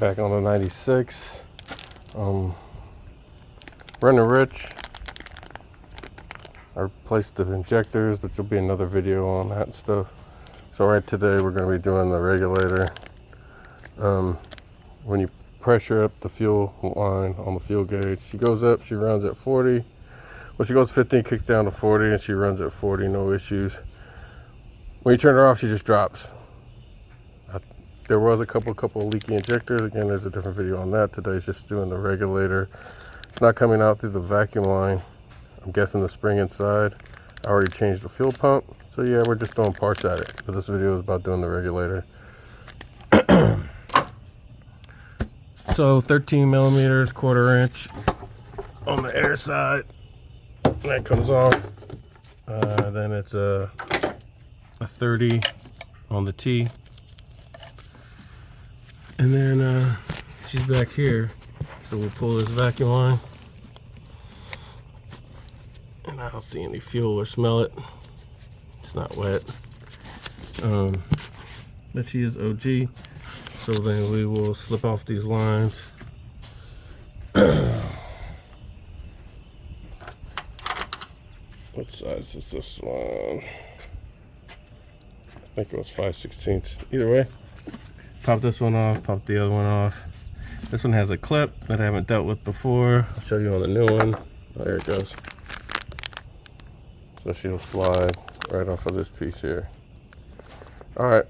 Back on the 96. Running rich. I replaced the injectors, which will be another video on that stuff. So right today we're going to be doing the regulator. When you pressure up the fuel line on the fuel gauge, she goes up, she runs at 40. When she goes 15, kicks down to 40, and she runs at 40, no issues. When you turn her off, she just drops. There was a couple leaky injectors. Again, there's a different video on that. Today's just doing the regulator. It's not coming out through the vacuum line. I'm guessing the spring inside. I already changed the fuel pump. So yeah, we're just throwing parts at it. But this video is about doing the regulator. So 13 millimeters, 1/4 inch on the air side. That comes off. Then it's a 30 on the T. And then she's back here. So we'll pull this vacuum line. And I don't see any fuel or smell it. It's not wet. But she is OG. So then we will slip off these lines. What size is this one? I think it was 5/16. Either way, pop this one off, pop the other one off. This one has a clip that I haven't dealt with before. I'll show you on the new one. Oh, there it goes. So she'll slide right off of this piece here. All right,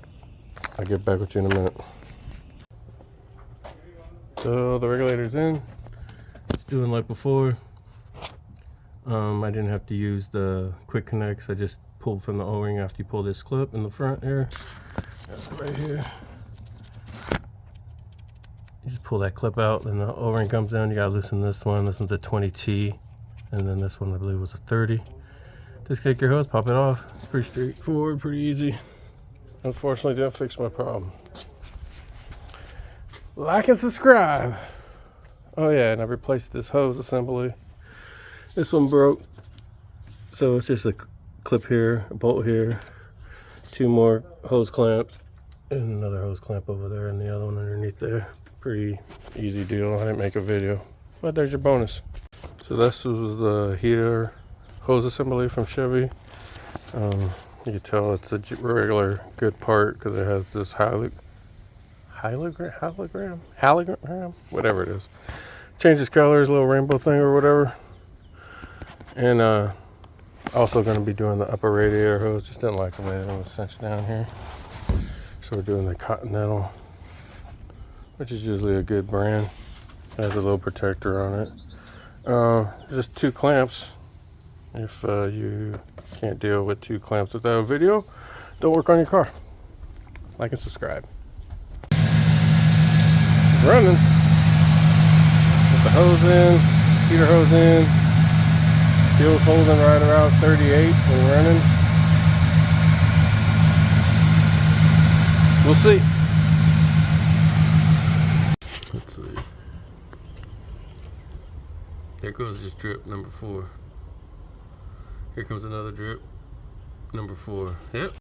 I'll get back with you in a minute. So the regulator's in. It's doing like before. I didn't have to use the quick connects. I just pulled from the O-ring after you pull this clip in the front here. Right here. You just pull that clip out, and the O-ring comes down. You gotta loosen this one. This one's a 20T, and then this one I believe was a 30. Disconnect your hose, pop it off. It's pretty straightforward, pretty easy. Unfortunately, didn't fix my problem. Like and subscribe. Oh yeah, and I replaced this hose assembly. This one broke, so it's just a clip here, a bolt here, 2 more hose clamps, and another hose clamp over there, and the other one underneath there. Pretty easy deal. I didn't make a video, but there's your bonus. So this was the heater hose assembly from Chevy. You can tell it's a regular good part because it has this halogram, whatever it is. Changes colors, little rainbow thing or whatever. And also going to be doing the upper radiator hose. Just didn't like the way it was cinched down here. So we're doing the Continental, which is usually a good brand. It has a little protector on it. Just 2 clamps. If you can't deal with 2 clamps without a video, don't work on your car. Like and subscribe. It's running. Put the hose in, heater hose in. Fuel's holding right around 38 and running. We'll see. Let's see. There goes this drip number 4. Here comes another drip, number 4. Yep.